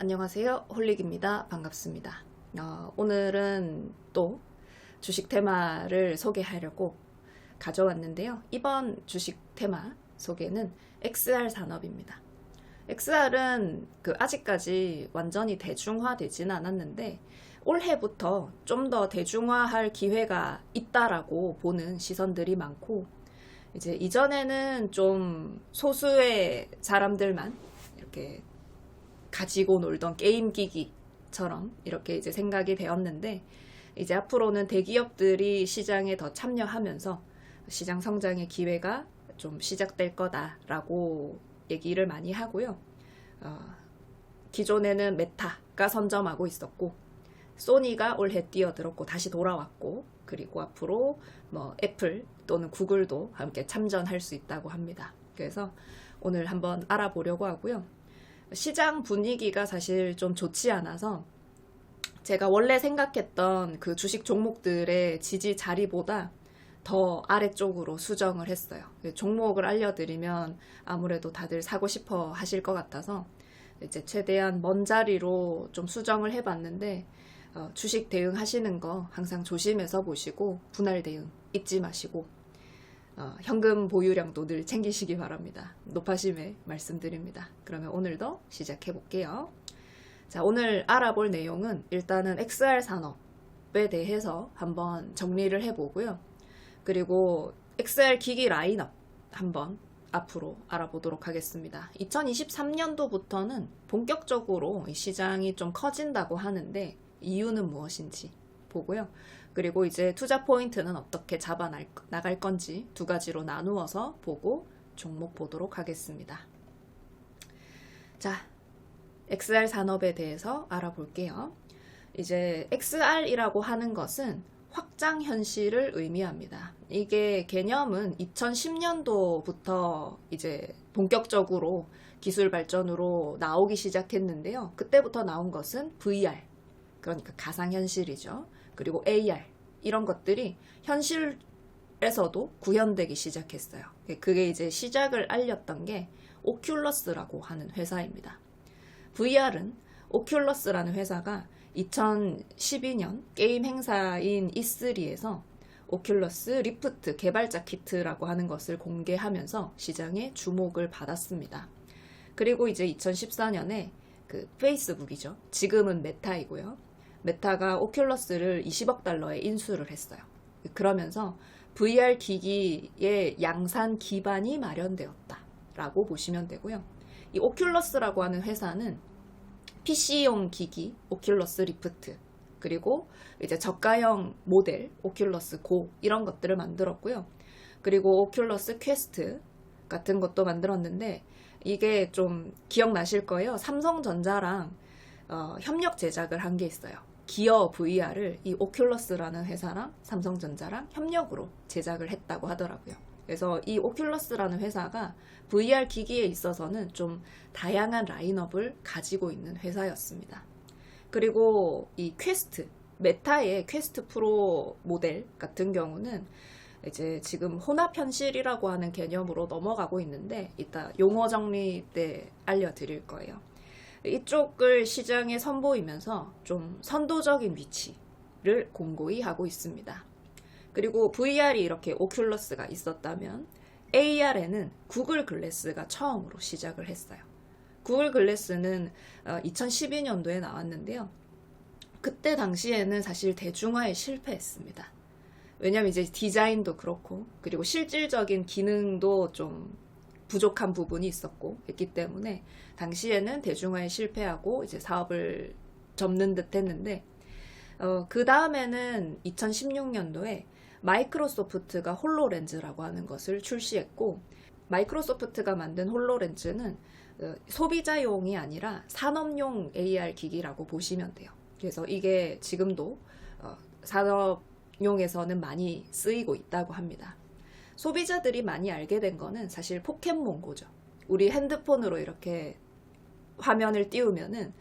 안녕하세요. 홀릭입니다. 반갑습니다. 오늘은 또 주식 테마를 소개하려고 가져왔는데요. 이번 주식 테마 소개는 XR 산업입니다. XR은 아직까지 완전히 대중화되지는 않았는데 올해부터 좀 더 대중화할 기회가 있다라고 보는 시선들이 많고, 이제 이전에는 좀 소수의 사람들만 이렇게 가지고 놀던 게임 기기처럼 이렇게 이제 생각이 되었는데, 이제 앞으로는 대기업들이 시장에 더 참여하면서 시장 성장의 기회가 좀 시작될 거다라고 얘기를 많이 하고요. 기존에는 메타가 선점하고 있었고, 소니가 올해 뛰어들었고 다시 돌아왔고, 그리고 앞으로 뭐 애플 또는 구글도 함께 참전할 수 있다고 합니다. 그래서 오늘 한번 알아보려고 하고요. 시장 분위기가 사실 좀 좋지 않아서 제가 원래 생각했던 그 주식 종목들의 지지 자리보다 더 아래쪽으로 수정을 했어요. 종목을 알려드리면 아무래도 다들 사고 싶어 하실 것 같아서 이제 최대한 먼 자리로 좀 수정을 해봤는데, 주식 대응하시는 거 항상 조심해서 보시고 분할 대응 잊지 마시고 현금 보유량도 늘 챙기시기 바랍니다. 높아심에 말씀드립니다. 그러면 오늘도 시작해 볼게요. 자, 오늘 알아볼 내용은 일단은 XR 산업에 대해서 한번 정리를 해보고요. 그리고 XR 기기 라인업 한번 앞으로 알아보도록 하겠습니다. 2023년도부터는 본격적으로 이 시장이 좀 커진다고 하는데 이유는 무엇인지 보고요. 그리고 이제 투자 포인트는 어떻게 잡아 나갈 건지 두 가지로 나누어서 보고 종목 보도록 하겠습니다. 자, XR 산업에 대해서 알아볼게요. 이제 XR이라고 하는 것은 확장 현실을 의미합니다. 이게 개념은 2010년도부터 이제 본격적으로 기술 발전으로 나오기 시작했는데요. 그때부터 나온 것은 VR, 그러니까 가상현실이죠. 그리고 AR, 이런 것들이 현실에서도 구현되기 시작했어요. 그게 이제 시작을 알렸던 게 오큘러스라고 하는 회사입니다. VR은 오큘러스라는 회사가 2012년 게임 행사인 E3에서 오큘러스 리프트 개발자 키트라고 하는 것을 공개하면서 시장에 주목을 받았습니다. 그리고 이제 2014년에 페이스북이죠. 지금은 메타이고요. 메타가 오큘러스를 20억 달러에 인수를 했어요. 그러면서 VR 기기의 양산 기반이 마련되었다라고 보시면 되고요. 이 오큘러스라고 하는 회사는 PC용 기기 오큘러스 리프트, 그리고 이제 저가형 모델 오큘러스 고, 이런 것들을 만들었고요. 그리고 오큘러스 퀘스트 같은 것도 만들었는데, 이게 좀 기억나실 거예요. 삼성전자랑 협력 제작을 한 게 있어요. 기어 VR을 이 오큘러스라는 회사랑 삼성전자랑 협력으로 제작을 했다고 하더라고요. 그래서 이 오큘러스라는 회사가 VR 기기에 있어서는 좀 다양한 라인업을 가지고 있는 회사였습니다. 그리고 이 퀘스트, 메타의 퀘스트 프로 모델 같은 경우는 이제 지금 혼합 현실이라고 하는 개념으로 넘어가고 있는데, 이따 용어 정리 때 알려드릴 거예요. 이쪽을 시장에 선보이면서 좀 선도적인 위치를 공고히 하고 있습니다. 그리고 VR이 이렇게 오큘러스가 있었다면 AR에는 구글 글래스가 처음으로 시작을 했어요. 구글 글래스는 2012년도에 나왔는데요. 그때 당시에는 사실 대중화에 실패했습니다. 왜냐면 이제 디자인도 그렇고, 그리고 실질적인 기능도 좀 부족한 부분이 있었고 했기 때문에 당시에는 대중화에 실패하고 이제 사업을 접는 듯 했는데, 그 다음에는 2016년도에 마이크로소프트가 홀로렌즈라고 하는 것을 출시했고, 마이크로소프트가 만든 홀로렌즈는 소비자용이 아니라 산업용 AR 기기라고 보시면 돼요. 그래서 이게 지금도 산업용에서는 많이 쓰이고 있다고 합니다. 소비자들이 많이 알게 된 거는 사실 포켓몬고죠. 우리 핸드폰으로 이렇게 화면을 띄우면은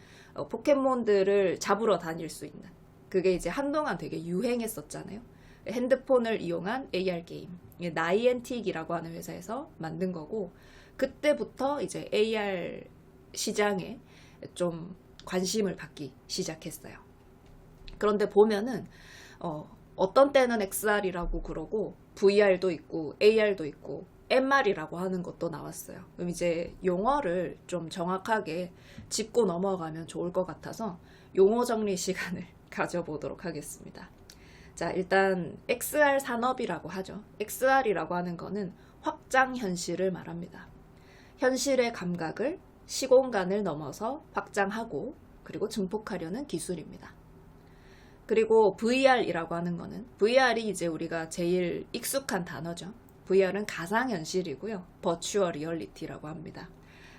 포켓몬들을 잡으러 다닐 수 있는, 그게 이제 한동안 되게 유행했었잖아요. 핸드폰을 이용한 AR 게임, 나이엔틱이라고 하는 회사에서 만든 거고, 그때부터 이제 AR 시장에 좀 관심을 받기 시작했어요. 그런데 보면은 어떤 때는 XR이라고 그러고 VR도 있고 AR도 있고 MR이라고 하는 것도 나왔어요. 그럼 이제 용어를 좀 정확하게 짚고 넘어가면 좋을 것 같아서 용어 정리 시간을 가져보도록 하겠습니다. 자, 일단 XR 산업이라고 하죠. XR이라고 하는 거는 확장 현실을 말합니다. 현실의 감각을 시공간을 넘어서 확장하고 그리고 증폭하려는 기술입니다. 그리고 VR이라고 하는 거는 VR이 이제 우리가 제일 익숙한 단어죠. VR은 가상현실이고요. 버추얼 리얼리티라고 합니다.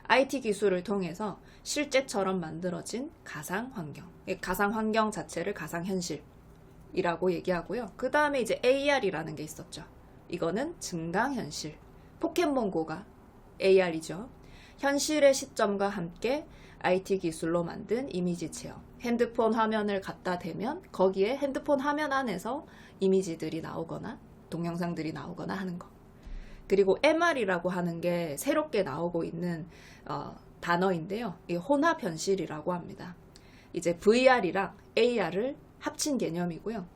IT 기술을 통해서 실제처럼 만들어진 가상환경. 가상환경 자체를 가상현실이라고 얘기하고요. 그 다음에 이제 AR이라는 게 있었죠. 이거는 증강현실. 포켓몬고가 AR이죠. 현실의 시점과 함께 IT 기술로 만든 이미지 체험. 핸드폰 화면을 갖다 대면 거기에 핸드폰 화면 안에서 이미지들이 나오거나 동영상들이 나오거나 하는 거. 그리고 MR이라고 하는 게 새롭게 나오고 있는 단어인데요. 이 혼합현실이라고 합니다. 이제 VR이랑 AR을 합친 개념이고요.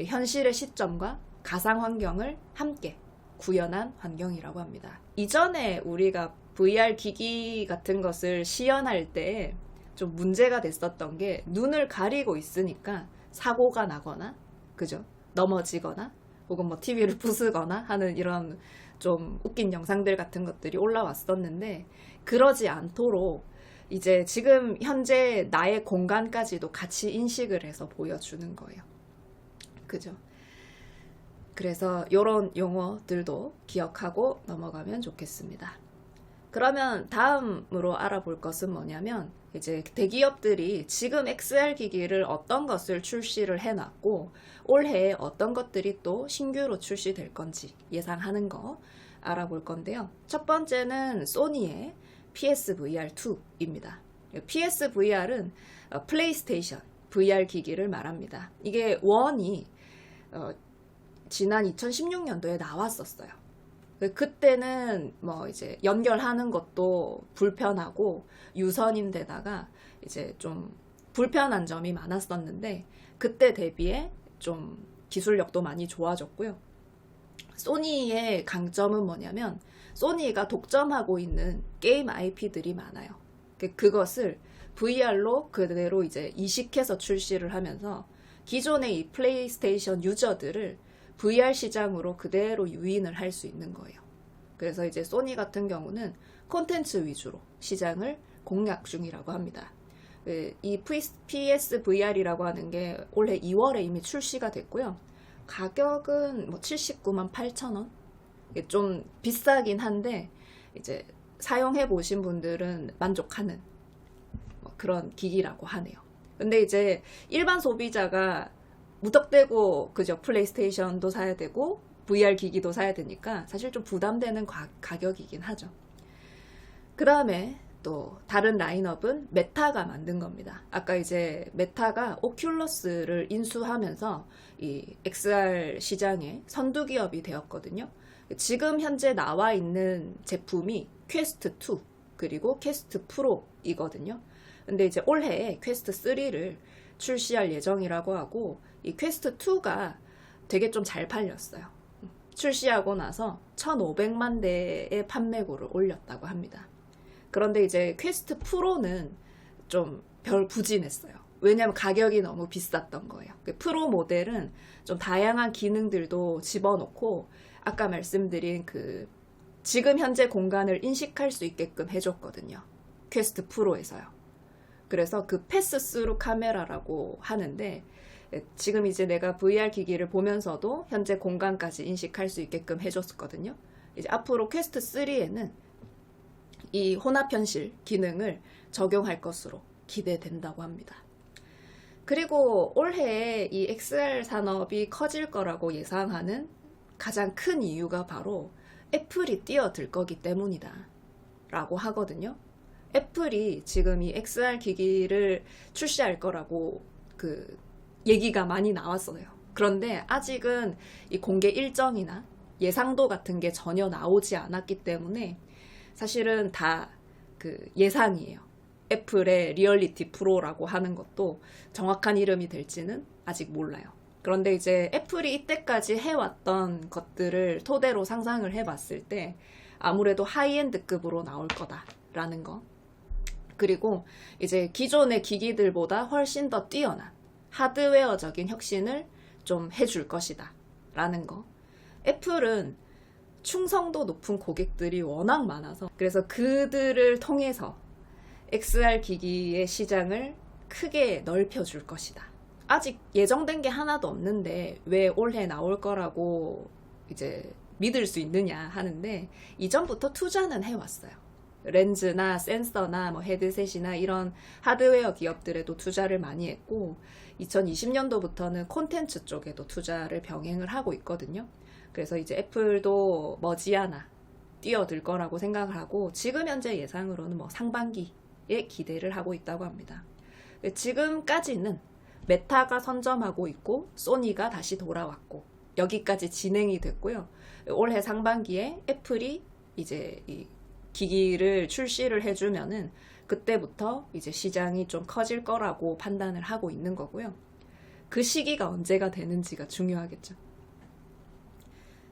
현실의 시점과 가상환경을 함께 구현한 환경이라고 합니다. 이전에 우리가 VR 기기 같은 것을 시연할 때 좀 문제가 됐었던 게 눈을 가리고 있으니까 사고가 나거나, 그죠? 넘어지거나, 혹은 뭐 TV를 부수거나 하는 이런 좀 웃긴 영상들 같은 것들이 올라왔었는데, 그러지 않도록 이제 지금 현재 나의 공간까지도 같이 인식을 해서 보여주는 거예요. 그죠? 그래서 이런 용어들도 기억하고 넘어가면 좋겠습니다. 그러면 다음으로 알아볼 것은 뭐냐면 이제 대기업들이 지금 XR 기기를 어떤 것을 출시를 해놨고 올해 어떤 것들이 또 신규로 출시될 건지 예상하는 거 알아볼 건데요. 첫 번째는 소니의 PSVR2입니다. PSVR은 플레이스테이션 VR 기기를 말합니다. 이게 원이 지난 2016년도에 나왔었어요. 그때는 뭐 이제 연결하는 것도 불편하고 유선인데다가 이제 좀 불편한 점이 많았었는데 그때 대비해 좀 기술력도 많이 좋아졌고요. 소니의 강점은 뭐냐면 소니가 독점하고 있는 게임 IP들이 많아요. 그것을 VR로 그대로 이제 이식해서 출시를 하면서 기존의 이 플레이스테이션 유저들을 VR 시장으로 그대로 유인을 할 수 있는 거예요. 그래서 이제 소니 같은 경우는 콘텐츠 위주로 시장을 공략 중이라고 합니다. 이 PSVR이라고 하는 게 올해 2월에 이미 출시가 됐고요. 가격은 뭐 79만 8천 원? 좀 비싸긴 한데 이제 사용해 보신 분들은 만족하는 뭐 그런 기기라고 하네요. 근데 이제 일반 소비자가 무턱대고 그저 플레이스테이션도 사야 되고 VR 기기도 사야 되니까 사실 좀 부담되는 가격이긴 하죠. 그 다음에 또 다른 라인업은 메타가 만든 겁니다. 아까 이제 메타가 오큘러스를 인수하면서 이 XR 시장의 선두 기업이 되었거든요. 지금 현재 나와 있는 제품이 퀘스트 2 그리고 퀘스트 프로이거든요. 근데 이제 올해에 퀘스트 3를 출시할 예정이라고 하고 이 퀘스트 2가 되게 좀 잘 팔렸어요. 출시하고 나서 1,500만 대의 판매고를 올렸다고 합니다. 그런데 이제 퀘스트 프로는 좀 별 부진했어요. 왜냐하면 가격이 너무 비쌌던 거예요. 프로 모델은 좀 다양한 기능들도 집어넣고 아까 말씀드린 그 지금 현재 공간을 인식할 수 있게끔 해줬거든요. 퀘스트 프로에서요. 그래서 그 패스스루 카메라라고 하는데 지금 이제 내가 VR 기기를 보면서도 현재 공간까지 인식할 수 있게끔 해줬거든요. 이제 앞으로 퀘스트 3에는 이 혼합현실 기능을 적용할 것으로 기대된다고 합니다. 그리고 올해 이 XR 산업이 커질 거라고 예상하는 가장 큰 이유가 바로 애플이 뛰어들 거기 때문이다 라고 하거든요. 애플이 지금 이 XR 기기를 출시할 거라고 그 얘기가 많이 나왔어요. 그런데 아직은 이 공개 일정이나 예상도 같은 게 전혀 나오지 않았기 때문에 사실은 다 그 예상이에요. 애플의 리얼리티 프로라고 하는 것도 정확한 이름이 될지는 아직 몰라요. 그런데 이제 애플이 이때까지 해왔던 것들을 토대로 상상을 해봤을 때 아무래도 하이엔드급으로 나올 거다라는 거. 그리고 이제 기존의 기기들보다 훨씬 더 뛰어난 하드웨어적인 혁신을 좀 해줄 것이다 라는 거. 애플은 충성도 높은 고객들이 워낙 많아서 그래서 그들을 통해서 XR 기기의 시장을 크게 넓혀줄 것이다. 아직 예정된 게 하나도 없는데 왜 올해 나올 거라고 이제 믿을 수 있느냐 하는데 이전부터 투자는 해왔어요. 렌즈나 센서나 뭐 헤드셋이나 이런 하드웨어 기업들에도 투자를 많이 했고 2020년도부터는 콘텐츠 쪽에도 투자를 병행을 하고 있거든요. 그래서 이제 애플도 머지않아 뛰어들 거라고 생각을 하고 지금 현재 예상으로는 뭐 상반기에 기대를 하고 있다고 합니다. 지금까지는 메타가 선점하고 있고 소니가 다시 돌아왔고 여기까지 진행이 됐고요. 올해 상반기에 애플이 이제 이 기기를 출시를 해주면은 그때부터 이제 시장이 좀 커질 거라고 판단을 하고 있는 거고요. 그 시기가 언제가 되는지가 중요하겠죠.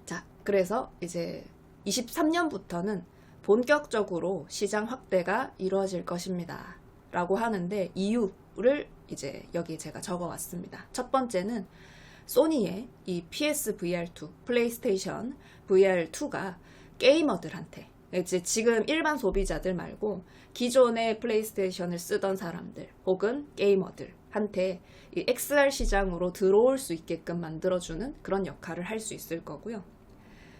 자, 그래서 이제 23년부터는 본격적으로 시장 확대가 이루어질 것입니다. 라고 하는데 이유를 이제 여기 제가 적어 왔습니다. 첫 번째는 소니의 이 PSVR2, 플레이스테이션 VR2가 게이머들한테 이제 지금 일반 소비자들 말고 기존의 플레이스테이션을 쓰던 사람들 혹은 게이머들한테 이 XR 시장으로 들어올 수 있게끔 만들어주는 그런 역할을 할 수 있을 거고요.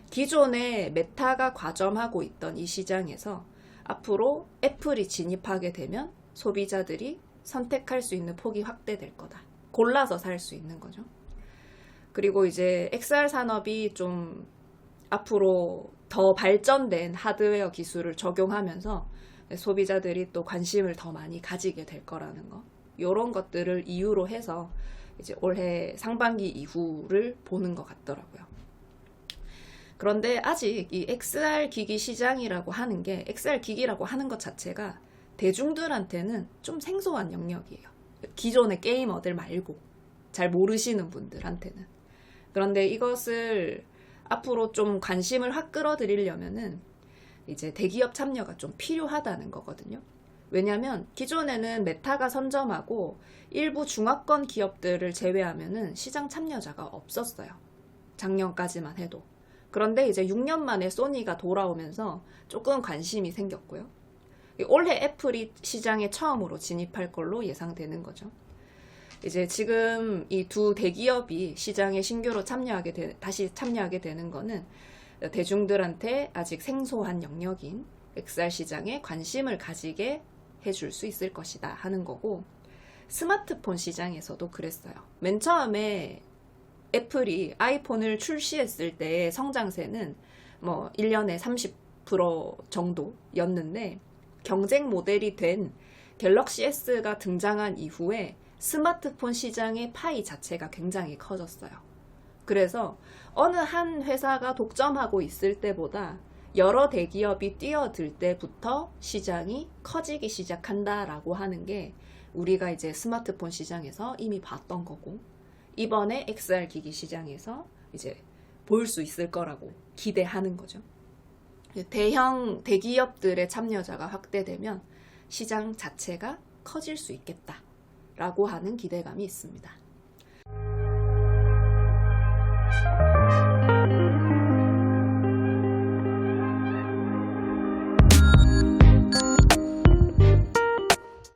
기존에 메타가 과점하고 있던 이 시장에서 앞으로 애플이 진입하게 되면 소비자들이 선택할 수 있는 폭이 확대될 거다. 골라서 살 수 있는 거죠. 그리고 이제 XR 산업이 좀 앞으로 더 발전된 하드웨어 기술을 적용하면서 소비자들이 또 관심을 더 많이 가지게 될 거라는 거. 이런 것들을 이유로 해서 이제 올해 상반기 이후를 보는 것 같더라고요. 그런데 아직 이 XR 기기 시장이라고 하는 게 XR 기기라고 하는 것 자체가 대중들한테는 좀 생소한 영역이에요. 기존의 게이머들 말고 잘 모르시는 분들한테는. 그런데 이것을 앞으로 좀 관심을 확 끌어들이려면은 이제 대기업 참여가 좀 필요하다는 거거든요. 왜냐하면 기존에는 메타가 선점하고 일부 중화권 기업들을 제외하면은 시장 참여자가 없었어요. 작년까지만 해도. 그런데 이제 6년 만에 소니가 돌아오면서 조금 관심이 생겼고요. 올해 애플이 시장에 처음으로 진입할 걸로 예상되는 거죠. 이제 지금 이 두 대기업이 시장에 신규로 다시 참여하게 되는 거는 대중들한테 아직 생소한 영역인 XR 시장에 관심을 가지게 해줄 수 있을 것이다 하는 거고, 스마트폰 시장에서도 그랬어요. 맨 처음에 애플이 아이폰을 출시했을 때의 성장세는 뭐 1년에 30% 정도였는데 경쟁 모델이 된 갤럭시 S가 등장한 이후에 스마트폰 시장의 파이 자체가 굉장히 커졌어요. 그래서 어느 한 회사가 독점하고 있을 때보다 여러 대기업이 뛰어들 때부터 시장이 커지기 시작한다라고 하는 게 우리가 이제 스마트폰 시장에서 이미 봤던 거고, 이번에 XR 기기 시장에서 이제 볼 수 있을 거라고 기대하는 거죠. 대기업들의 참여자가 확대되면 시장 자체가 커질 수 있겠다라고 하는 기대감이 있습니다.